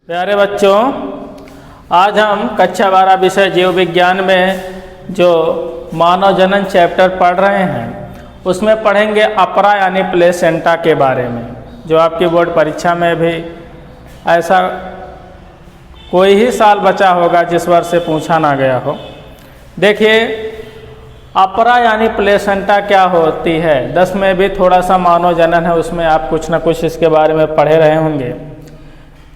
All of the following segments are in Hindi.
प्यारे बच्चों, आज हम कक्षा 12 विषय जीव विज्ञान में जो मानव जनन चैप्टर पढ़ रहे हैं उसमें पढ़ेंगे अपरा यानी प्लेसेंटा के बारे में, जो आपकी बोर्ड परीक्षा में भी ऐसा कोई ही साल बचा होगा जिस वर्ष से पूछा ना गया हो। देखिए, अपरा यानी प्लेसेंटा क्या होती है। 10 में भी थोड़ा सा मानव जनन है, उसमें आप कुछ ना कुछ इसके बारे में पढ़े रहे होंगे।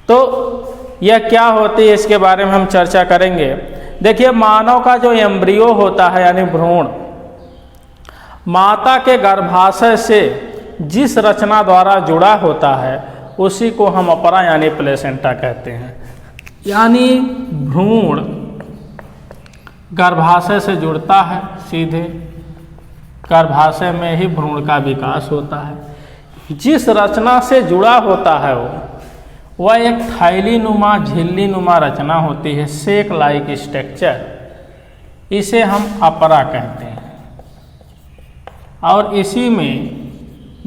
तो यह क्या होती है इसके बारे में हम चर्चा करेंगे। देखिए, मानव का जो एम्ब्रियो होता है यानी भ्रूण, माता के गर्भाशय से जिस रचना द्वारा जुड़ा होता है उसी को हम अपरा यानी प्लेसेंटा कहते हैं। यानी भ्रूण गर्भाशय से जुड़ता है, सीधे गर्भाशय में ही भ्रूण का विकास होता है। जिस रचना से जुड़ा होता है वह एक थैली नुमा झिल्ली नुमा रचना होती है, सेक लाइक स्ट्रक्चर। इसे हम अपरा कहते हैं और इसी में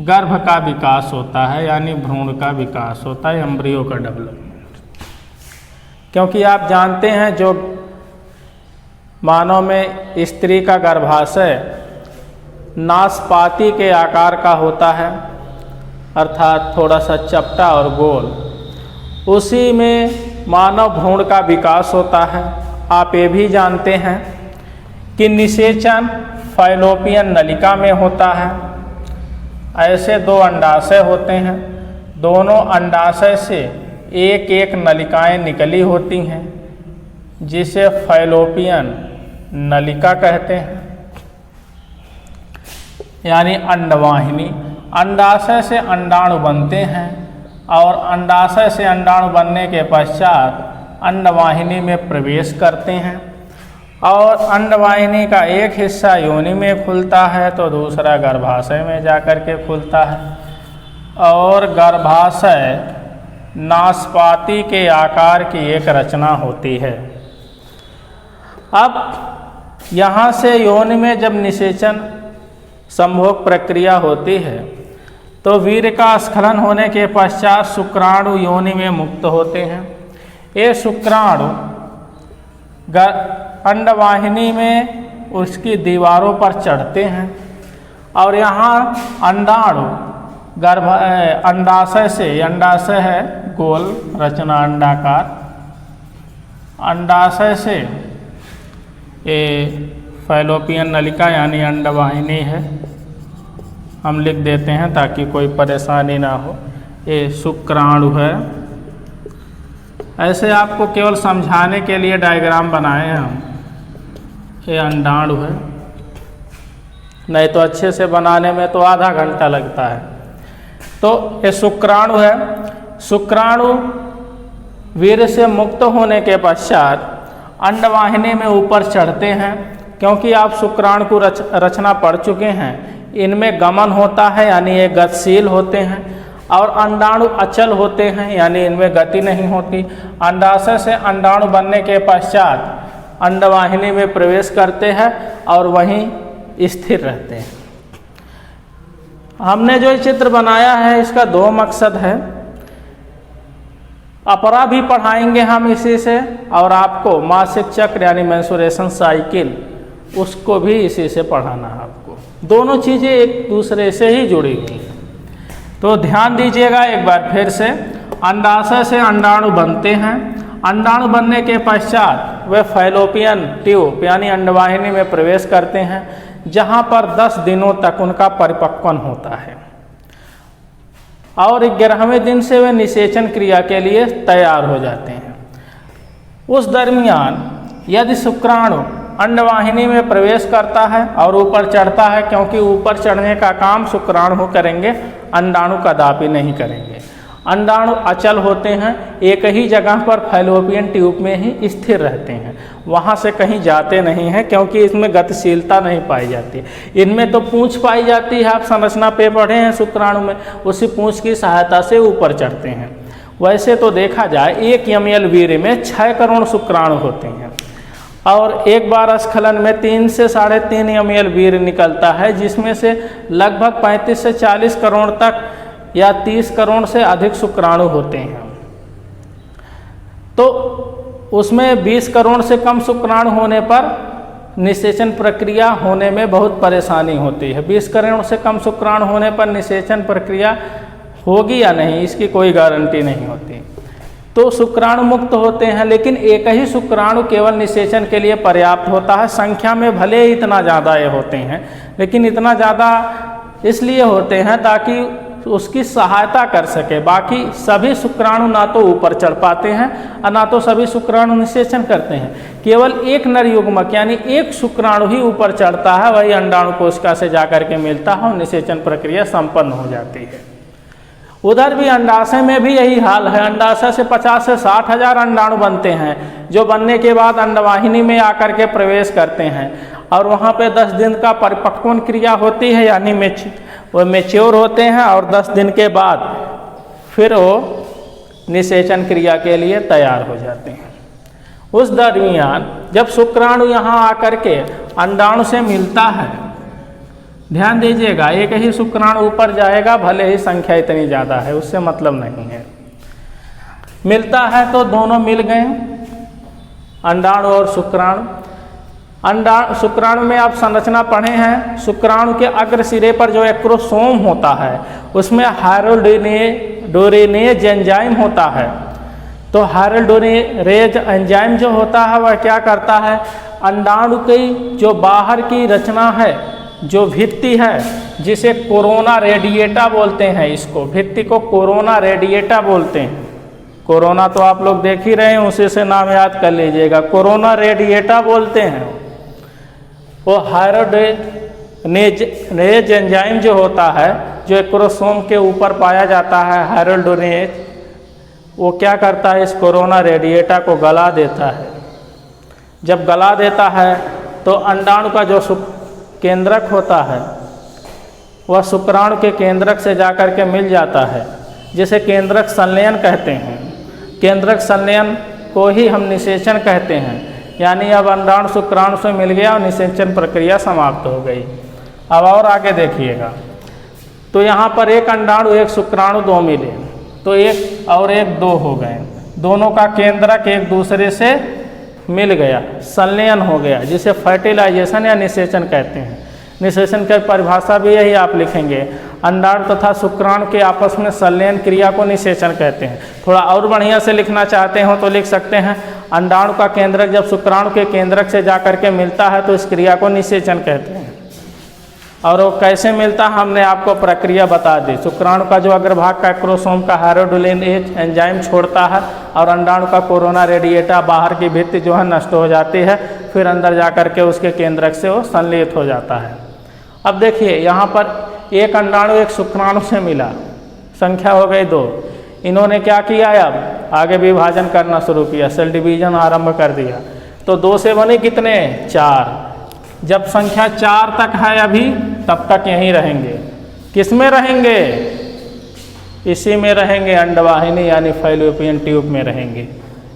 गर्भ का विकास होता है, यानी भ्रूण का विकास होता है, एम्ब्रियो का डेवलपमेंट। क्योंकि आप जानते हैं जो मानव में स्त्री का गर्भाशय नाशपाती के आकार का होता है, अर्थात थोड़ा सा चपटा और गोल, उसी में मानव भ्रूण का विकास होता है। आप ये भी जानते हैं कि निषेचन फैलोपियन नलिका में होता है। ऐसे 2 अंडाशय होते हैं, दोनों अंडाशय से एक एक नलिकाएं निकली होती हैं, जिसे फैलोपियन नलिका कहते हैं, यानी अंडवाहिनी। अंडाशय से अंडाणु बनते हैं और अंडाशय से अंडाणु बनने के पश्चात अंडवाहिनी में प्रवेश करते हैं और अंडवाहिनी का एक हिस्सा योनि में खुलता है तो दूसरा गर्भाशय में जाकर के खुलता है। और गर्भाशय नाशपाती के आकार की एक रचना होती है। अब यहाँ से योनि में जब निषेचन संभोग प्रक्रिया होती है तो वीर्य का स्खलन होने के पश्चात शुक्राणु योनि में मुक्त होते हैं। ये शुक्राणु अंडवाहिनी में उसकी दीवारों पर चढ़ते हैं और यहाँ अंडाणु अंडाशय से, अंडाशय है गोल रचना अंडाकार, अंडाशय से ये फैलोपियन नलिका यानी अंडवाहिनी है, हम लिख देते हैं ताकि कोई परेशानी ना हो। ये शुक्राणु है। ऐसे आपको केवल समझाने के लिए डायग्राम बनाए हैं हम। ये अंडाणु है, नहीं तो अच्छे से बनाने में तो आधा घंटा लगता है। तो ये शुक्राणु है। शुक्राणु वीर्य से मुक्त होने के पश्चात अंडवाहिनी में ऊपर चढ़ते हैं। क्योंकि आप शुक्राणु को रचना पढ़ चुके हैं, इनमें गमन होता है यानी ये गतिशील होते हैं, और अंडाणु अचल होते हैं यानी इनमें गति नहीं होती। अंडाशय से अंडाणु बनने के पश्चात अंडवाहिनी में प्रवेश करते हैं और वहीं स्थिर रहते हैं। हमने जो चित्र बनाया है इसका 2 मकसद है। अपरा भी पढ़ाएंगे हम इसी से, और आपको मासिक चक्र यानी मेंस्ट्रुएशन साइकिल उसको भी इसी से पढ़ाना है आपको। दोनों चीज़ें एक दूसरे से ही जुड़ी हुई हैं। तो ध्यान दीजिएगा एक बार फिर से। अंडाशय से अंडाणु बनते हैं। अंडाणु बनने के पश्चात वे फैलोपियन ट्यूब यानी अंडवाहिनी में प्रवेश करते हैं, जहाँ पर 10 दिनों तक उनका परिपक्वन होता है और 11वें दिन से वे निषेचन क्रिया के लिए तैयार हो जाते हैं। उस दरमियान यदि शुक्राणु अंडवाहिनी में प्रवेश करता है और ऊपर चढ़ता है, क्योंकि ऊपर चढ़ने का काम शुक्राणु करेंगे, अंडाणु कदापि नहीं करेंगे। अंडाणु अचल होते हैं, एक ही जगह पर फैलोपियन ट्यूब में ही स्थिर रहते हैं, वहाँ से कहीं जाते नहीं हैं, क्योंकि इसमें गतिशीलता नहीं पाई जाती। इनमें तो पूंछ पाई जाती है, आप संरचना पे पढ़े हैं शुक्राणु में, उसी पूंछ की सहायता से ऊपर चढ़ते हैं। वैसे तो देखा जाए 1 ml वीर्य में 6 करोड़ शुक्राणु होते हैं और एक बार स्खलन में 3 से 3.5 ml वीर्य निकलता है, जिसमें से लगभग 35 से 40 करोड़ तक या 30 करोड़ से अधिक शुक्राणु होते हैं, तो उसमें 20 करोड़ से कम शुक्राणु होने पर निषेचन प्रक्रिया होने में बहुत परेशानी होती है। 20 करोड़ से कम शुक्राणु होने पर निषेचन प्रक्रिया होगी या नहीं, इसकी कोई गारंटी नहीं होती। तो शुक्राणु मुक्त होते हैं, लेकिन एक ही शुक्राणु केवल निषेचन के लिए पर्याप्त होता है। संख्या में भले ही इतना ज़्यादा ये होते हैं, लेकिन इतना ज़्यादा इसलिए होते हैं ताकि उसकी सहायता कर सके। बाकी सभी शुक्राणु ना तो ऊपर चढ़ पाते हैं और ना तो सभी शुक्राणु निषेचन करते हैं। केवल एक नर युग्मक यानी एक शुक्राणु ही ऊपर चढ़ता है, वही अंडाणु कोशिका से जाकर के मिलता है और निषेचन प्रक्रिया संपन्न हो जाती है। उधर भी अंडाशय में भी यही हाल है। अंडाशय से 50 से 60 हज़ार अंडाणु बनते हैं, जो बनने के बाद अंडवाहिनी में आकर के प्रवेश करते हैं और वहाँ पे 10 दिन का परिपक्वन क्रिया होती है, यानी वो मैच्योर होते हैं और 10 दिन के बाद फिर वो निषेचन क्रिया के लिए तैयार हो जाते हैं। उस दरमियान जब शुक्राणु यहाँ आकर के अंडाणु से मिलता है, ध्यान दीजिएगा, एक ही शुक्राणु ऊपर जाएगा, भले ही संख्या इतनी ज़्यादा है, उससे मतलब नहीं है। मिलता है तो दोनों मिल गए, अंडाणु और शुक्राणु। शुक्राणु में आप संरचना पढ़े हैं। शुक्राणु के अग्र सिरे पर जो एक्रोसोम होता है उसमें हाइड्रोडेनेज एंजाइम होता है। तो हाइड्रोडेनेज एंजाइम जो होता है वह क्या करता है, अंडाणु की जो बाहर की रचना है, जो भित्ति है, जिसे कोरोना रेडिएटा बोलते हैं, इसको भित्ति को कोरोना रेडिएटा बोलते हैं। कोरोना तो आप लोग देख ही रहे हैं, उसी से नाम याद कर लीजिएगा, कोरोना रेडिएटा बोलते हैं। वो हाइड्रोडेनेज एंजाइम जो होता है, जो एक्रोसोम के ऊपर पाया जाता है, हाइड्रोडेनेज, वो क्या करता है, इस कोरोना रेडिएटा को गला देता है। जब गला देता है तो अंडाणु का जो केंद्रक होता है वह शुक्राणु के केंद्रक से जाकर के मिल जाता है, जिसे केंद्रक संलयन कहते हैं। केंद्रक संलयन को ही हम निषेचन कहते हैं, यानी अब अंडाणु शुक्राणु से मिल गया और निषेचन प्रक्रिया समाप्त हो गई। अब और आगे देखिएगा, तो यहाँ पर एक अंडाणु एक शुक्राणु दो मिले, तो एक और एक दो हो गए, दोनों का केंद्रक एक दूसरे से मिल गया, संलयन हो गया, जिसे फर्टिलाइजेशन या निषेचन कहते हैं। निषेचन की परिभाषा भी यही आप लिखेंगे, अंडाणु तथा शुक्राणु के आपस में संलयन क्रिया को निषेचन कहते हैं। थोड़ा और बढ़िया से लिखना चाहते हो तो लिख सकते हैं, अंडाणु का केंद्रक जब शुक्राणु के केंद्रक से जाकर के मिलता है तो इस क्रिया को निषेचन कहते हैं। और वो कैसे मिलता है हमने आपको प्रक्रिया बता दी। शुक्राणु का जो अग्रभाग का एक्रोसोम का हाइड्रोडेनेज एंजाइम छोड़ता है और अंडाणु का कोरोना रेडिएटा बाहर की भित्ति जो है नष्ट हो जाती है, फिर अंदर जाकर के उसके केंद्रक से वो संलयित हो जाता है। अब देखिए यहाँ पर एक अंडाणु एक शुक्राणु से मिला, संख्या हो गई 2। इन्होंने क्या किया, अब आगे विभाजन करना शुरू किया, सेल डिवीजन आरंभ कर दिया। तो 2 से बने कितने, 4। जब संख्या 4 तक है अभी, तब तक यहीं रहेंगे। किस में रहेंगे, इसी में रहेंगे, अंडवाहिनी यानी फैलोपियन ट्यूब में रहेंगे।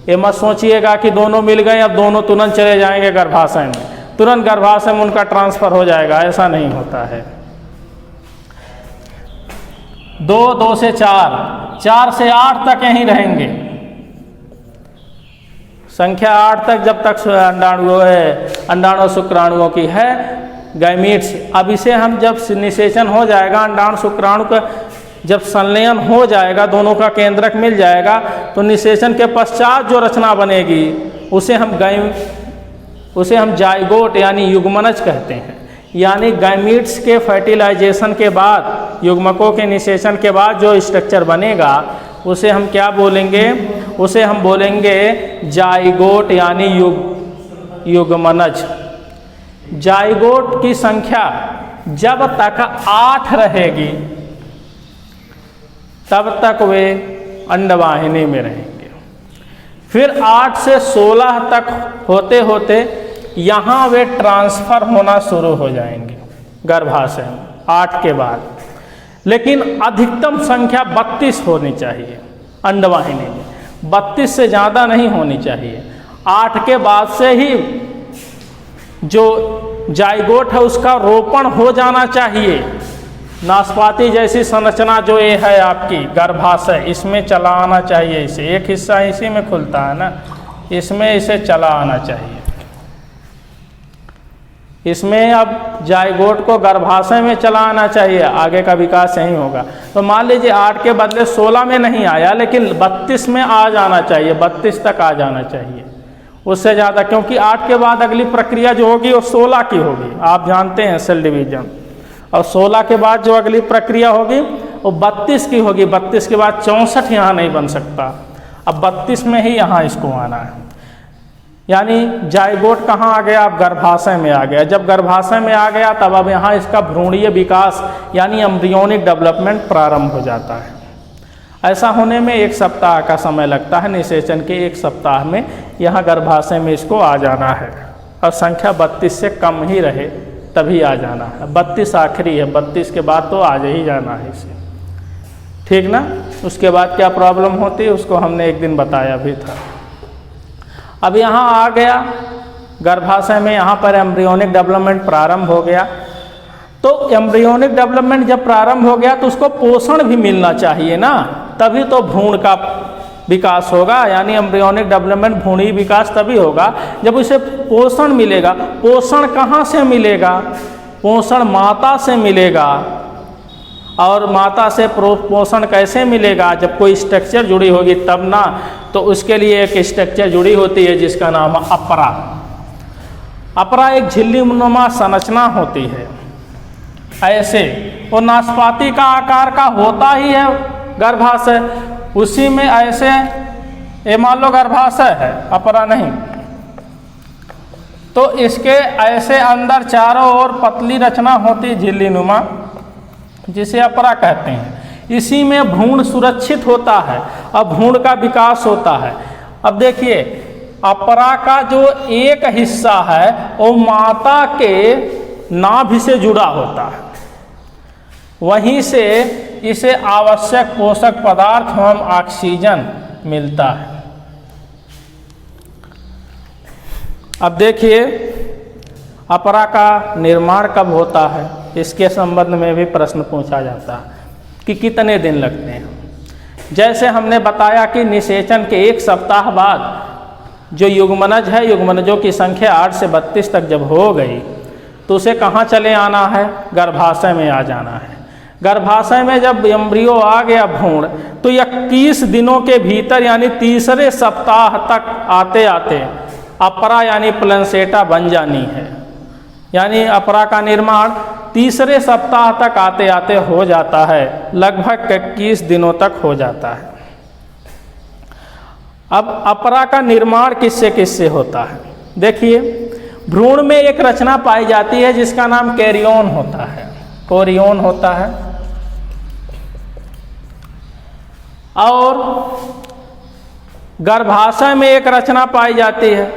ये मत सोचिएगा कि दोनों मिल गए अब दोनों तुरंत चले जाएंगे गर्भाशय में, तुरंत गर्भाशय में उनका ट्रांसफर हो जाएगा, ऐसा नहीं होता है। 2 से 4, 4 से 8 तक यहीं रहेंगे। संख्या 8 तक जब तक अंडाणु शुक्राणुओं की है, गैमीट्स। अब इसे हम जब निषेचन हो जाएगा, अंडाणु शुक्राणु का जब संलयन हो जाएगा, दोनों का केंद्रक मिल जाएगा, तो निषेचन के पश्चात जो रचना बनेगी उसे हम जाइगोट यानी युग्मनज कहते हैं। यानी गैमीट्स के फर्टिलाइजेशन के बाद, युग्मकों के निषेचन के बाद जो स्ट्रक्चर बनेगा उसे हम क्या बोलेंगे, उसे हम बोलेंगे जाइगोट यानी युग्मनज। जाइगोट की संख्या जब तक 8 रहेगी तब तक वे अंडवाहिनी में रहेंगे। फिर 8 से 16 तक होते होते यहाँ वे ट्रांसफर होना शुरू हो जाएंगे गर्भाशय में 8 के बाद। लेकिन अधिकतम संख्या 32 होनी चाहिए अंडवाहिनी में, 32 से ज़्यादा नहीं होनी चाहिए। 8 के बाद से ही जो जाइगोट है उसका रोपण हो जाना चाहिए। नाशपाती जैसी संरचना जो ये है आपकी गर्भाशय, इसमें चला आना चाहिए। इसे एक हिस्सा इसी में खुलता है ना, इसमें इसे चला आना चाहिए। इसमें अब जाइगोट को गर्भाशय में चला आना चाहिए, आगे का विकास यही होगा। तो मान लीजिए 8 के बदले 16 में नहीं आया, लेकिन 32 में आ जाना चाहिए, 32 तक आ जाना चाहिए, उससे ज़्यादा, क्योंकि 8 के बाद अगली प्रक्रिया जो होगी वो 16 की होगी। आप जानते हैं सेल डिवीजन। और 16 के बाद जो अगली प्रक्रिया होगी वो 32 की होगी। 32 के बाद 64 यहाँ नहीं बन सकता, अब 32 में ही यहाँ इसको आना है। यानी जाइगोट कहाँ आ गया? अब गर्भाशय में आ गया। जब गर्भाशय में आ गया तब अब यहाँ इसका भ्रूणीय विकास यानी एम्ब्रियोनिक डेवलपमेंट प्रारंभ हो जाता है। ऐसा होने में 1 सप्ताह का समय लगता है। निषेचन के 1 सप्ताह में यहाँ गर्भाशय में इसको आ जाना है, और संख्या 32 से कम ही रहे तभी आ जाना है। 32 आखिरी है, 32 के बाद तो आ ही जाना है इसे, ठीक ना। उसके बाद क्या प्रॉब्लम होती है उसको हमने एक दिन बताया भी था। अब यहाँ आ गया गर्भाशय में, यहाँ पर एम्ब्रियोनिक डेवलपमेंट प्रारंभ हो गया। तो एम्ब्रियोनिक डेवलपमेंट जब प्रारंभ हो गया तो उसको पोषण भी मिलना चाहिए ना, तभी तो भ्रूण का विकास होगा। यानी एम्ब्रियोनिक डेवलपमेंट, भ्रूणीय विकास तभी होगा जब उसे पोषण मिलेगा। पोषण कहाँ से मिलेगा? पोषण माता से मिलेगा। और माता से पोषण कैसे मिलेगा? जब कोई स्ट्रक्चर जुड़ी होगी तब ना। तो उसके लिए एक स्ट्रक्चर जुड़ी होती है जिसका नाम है अपरा। अपरा एक झिल्लीनुमा संरचना होती है ऐसे, और नाशपाती का आकार का होता ही है गर्भाशय। उसी में ऐसे, ये मान लो गर्भाशय है, अपरा नहीं, तो इसके ऐसे अंदर चारों ओर पतली रचना होती है झिल्लीनुमा, जिसे अपरा कहते हैं। इसी में भ्रूण सुरक्षित होता है और भ्रूण का विकास होता है। अब देखिए, अपरा का जो एक हिस्सा है वो माता के नाभि से जुड़ा होता है, वहीं से इसे आवश्यक पोषक पदार्थ एवं ऑक्सीजन मिलता है। अब देखिए, अपरा का निर्माण कब होता है, इसके संबंध में भी प्रश्न पूछा जाता है कि कितने दिन लगते हैं। जैसे हमने बताया कि निषेचन के 1 सप्ताह बाद जो युग्मनज है, युग्मनजों की संख्या 8 से 32 तक जब हो गई तो उसे कहाँ चले आना है? गर्भाशय में आ जाना है। गर्भाशय में जब एम्ब्रियो आ गया भ्रूण, तो 21 दिनों के भीतर यानी तीसरे सप्ताह तक आते आते अपरा यानी प्लेसेंटा बन जानी है। यानी अपरा का निर्माण तीसरे सप्ताह तक आते आते हो जाता है, लगभग 21 दिनों तक हो जाता है। अब अपरा का निर्माण किससे किससे होता है? देखिए, भ्रूण में एक रचना पाई जाती है जिसका नाम कैरियोन होता है, कोरियोन होता है। और गर्भाशय में एक रचना पाई जाती है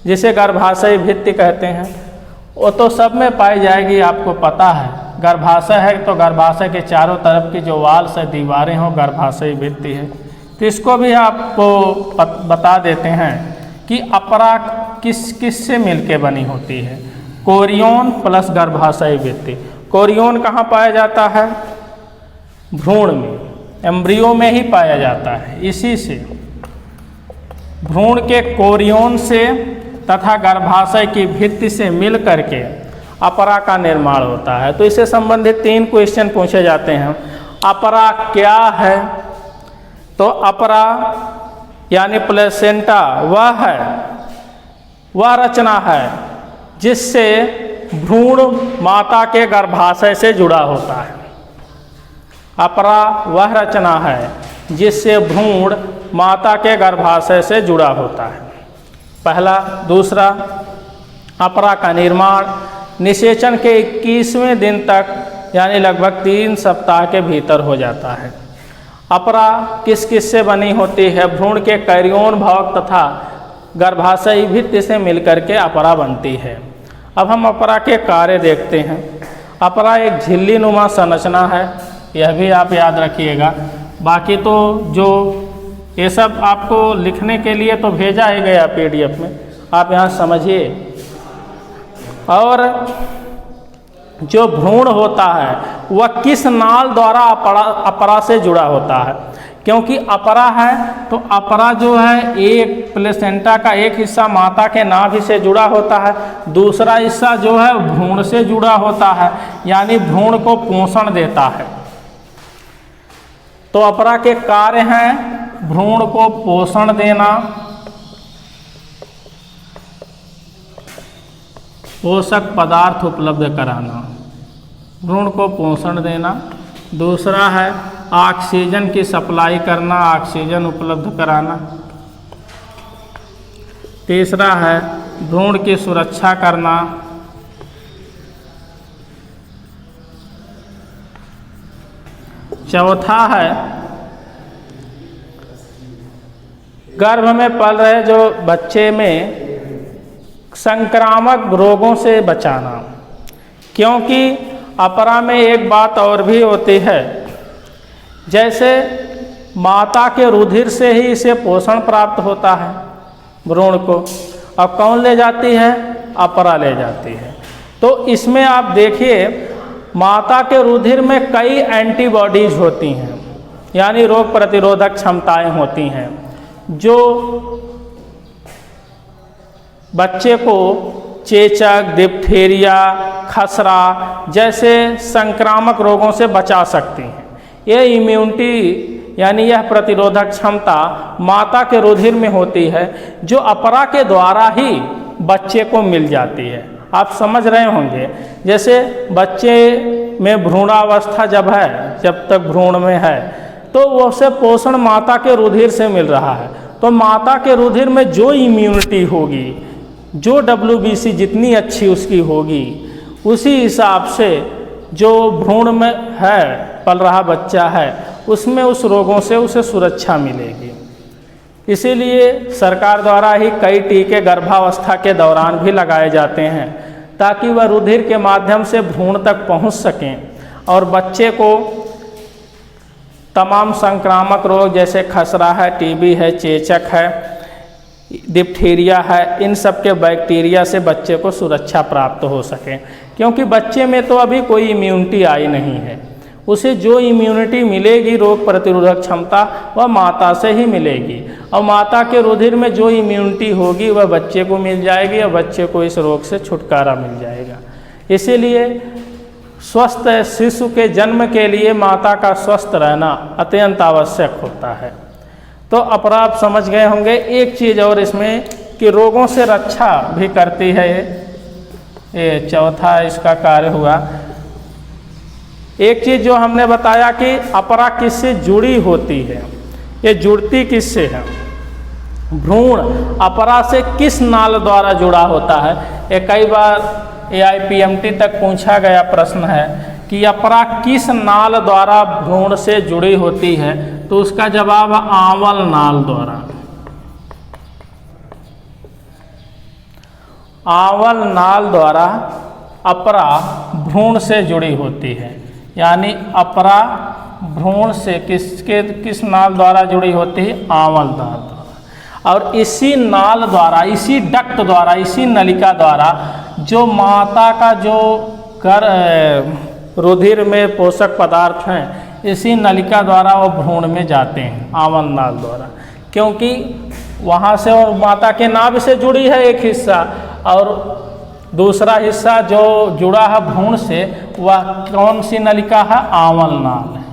जिसे गर्भाशय भित्ति कहते हैं। वो तो सब में पाई जाएगी, आपको पता है। गर्भाशय है तो गर्भाशय के चारों तरफ की जो वाल से दीवारें हों गर्भाशय भित्ति है। तो इसको भी आपको बता देते हैं कि अपरा किस से मिलके बनी होती है। कोरियोन प्लस गर्भाशय भित्ति। कोरियोन कहाँ पाया जाता है? भ्रूण में, एम्ब्रियो में ही पाया जाता है। इसी से भ्रूण के कोरियोन से तथा गर्भाशय की भित्ति से मिल करके अपरा का निर्माण होता है। तो इससे संबंधित 3 क्वेश्चन पूछे जाते हैं। अपरा क्या है? तो अपरा यानी प्लेसेंटा वह रचना है जिससे भ्रूण माता के गर्भाशय से जुड़ा होता है। अपरा वह रचना है जिससे भ्रूण माता के गर्भाशय से जुड़ा होता है, पहला। दूसरा, अपरा का निर्माण निषेचन के 21वें दिन तक यानी लगभग 3 सप्ताह के भीतर हो जाता है। अपरा किस किस से बनी होती है? भ्रूण के कैरियोन भाग तथा गर्भाशय भित्ति से मिलकर के अपरा बनती है। अब हम अपरा के कार्य देखते हैं। अपरा एक झिल्लीनुमा संरचना है, यह भी आप याद रखिएगा। बाकी तो जो ये सब आपको लिखने के लिए तो भेजा ही गया PDF में, आप यहाँ समझिए। और जो भ्रूण होता है वह किस नाल द्वारा अपरा से जुड़ा होता है। क्योंकि अपरा है तो अपरा जो है एक प्लेसेंटा का एक हिस्सा माता के नाभि से जुड़ा होता है, दूसरा हिस्सा जो है भ्रूण से जुड़ा होता है, यानी भ्रूण को पोषण देता है। तो अपरा के कार्य हैं भ्रूण को पोषण देना, पोषक पदार्थ उपलब्ध कराना, भ्रूण को पोषण देना। दूसरा है ऑक्सीजन की सप्लाई करना, ऑक्सीजन उपलब्ध कराना। तीसरा है भ्रूण की सुरक्षा करना। चौथा है गर्भ में पल रहे जो बच्चे में संक्रामक रोगों से बचाना। क्योंकि अपरा में एक बात और भी होती है, जैसे माता के रुधिर से ही इसे पोषण प्राप्त होता है भ्रूण को, अब कौन ले जाती है? अपरा ले जाती है। तो इसमें आप देखिए माता के रुधिर में कई एंटीबॉडीज होती हैं, यानी रोग प्रतिरोधक क्षमताएं होती हैं, जो बच्चे को चेचक, डिप्थीरिया, खसरा जैसे संक्रामक रोगों से बचा सकती हैं। यह इम्यूनिटी यानी यह प्रतिरोधक क्षमता माता के रुधिर में होती है, जो अपरा के द्वारा ही बच्चे को मिल जाती है। आप समझ रहे होंगे, जैसे बच्चे में भ्रूणावस्था जब है, जब तक भ्रूण में है, तो उसे पोषण माता के रुधिर से मिल रहा है। तो माता के रुधिर में जो इम्यूनिटी होगी, जो WBC जितनी अच्छी उसकी होगी, उसी हिसाब से जो भ्रूण में है, पल रहा बच्चा है, उसमें उस रोगों से उसे सुरक्षा मिलेगी। इसीलिए सरकार द्वारा ही कई टीके गर्भावस्था के दौरान भी लगाए जाते हैं, ताकि वह रुधिर के माध्यम से भ्रूण तक पहुंच सकें और बच्चे को तमाम संक्रामक रोग जैसे खसरा है, TB है, चेचक है, डिप्थीरिया है, इन सब के बैक्टीरिया से बच्चे को सुरक्षा प्राप्त हो सके। क्योंकि बच्चे में तो अभी कोई इम्यूनिटी आई नहीं है, उसे जो इम्यूनिटी मिलेगी, रोग प्रतिरोधक क्षमता, वह माता से ही मिलेगी, और माता के रुधिर में जो इम्यूनिटी होगी वह बच्चे को मिल जाएगी और बच्चे को इस रोग से छुटकारा मिल जाएगा। इसीलिए स्वस्थ शिशु के जन्म के लिए माता का स्वस्थ रहना अत्यंत आवश्यक होता है। तो अपरा आप समझ गए होंगे। एक चीज़ और इसमें कि रोगों से रक्षा भी करती है, ये चौथा इसका कार्य हुआ। एक चीज़ जो हमने बताया कि अपरा किससे जुड़ी होती है, ये जुड़ती किससे है? भ्रूण अपरा से किस नाल द्वारा जुड़ा होता है? ये कई बार AIPMT तक पूछा गया प्रश्न है कि अपरा किस नाल द्वारा भ्रूण से जुड़ी होती है, तो उसका जवाब आंवल नाल द्वारा। आंवल नाल द्वारा अपरा भ्रूण से जुड़ी होती है, यानी अपरा भ्रूण से किस नाल द्वारा जुड़ी होती है? आंवल नाल द्वारा। और इसी नाल द्वारा, इसी डक्ट द्वारा, इसी नलिका द्वारा जो माता का जो रुधिर में पोषक पदार्थ हैं, इसी नलिका द्वारा वो भ्रूण में जाते हैं, आंवल नाल द्वारा। क्योंकि वहाँ से और माता के नाभि से जुड़ी है एक हिस्सा, और दूसरा हिस्सा जो जुड़ा है भ्रूण से, वह कौन सी नलिका है? आंवल नाल है।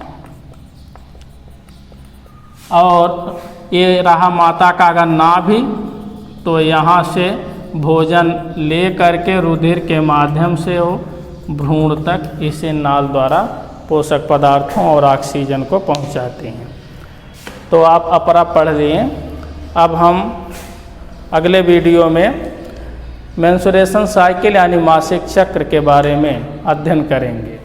और ये रहा माता का अगर नाभि, तो यहाँ से भोजन ले करके रुधिर के माध्यम से वो भ्रूण तक इसे नाल द्वारा पोषक पदार्थों और ऑक्सीजन को पहुँचाते हैं। तो आप अपरा पढ़ लिए। अब हम अगले वीडियो में मेंस्ट्रुएशन साइकिल यानी मासिक चक्र के बारे में अध्ययन करेंगे।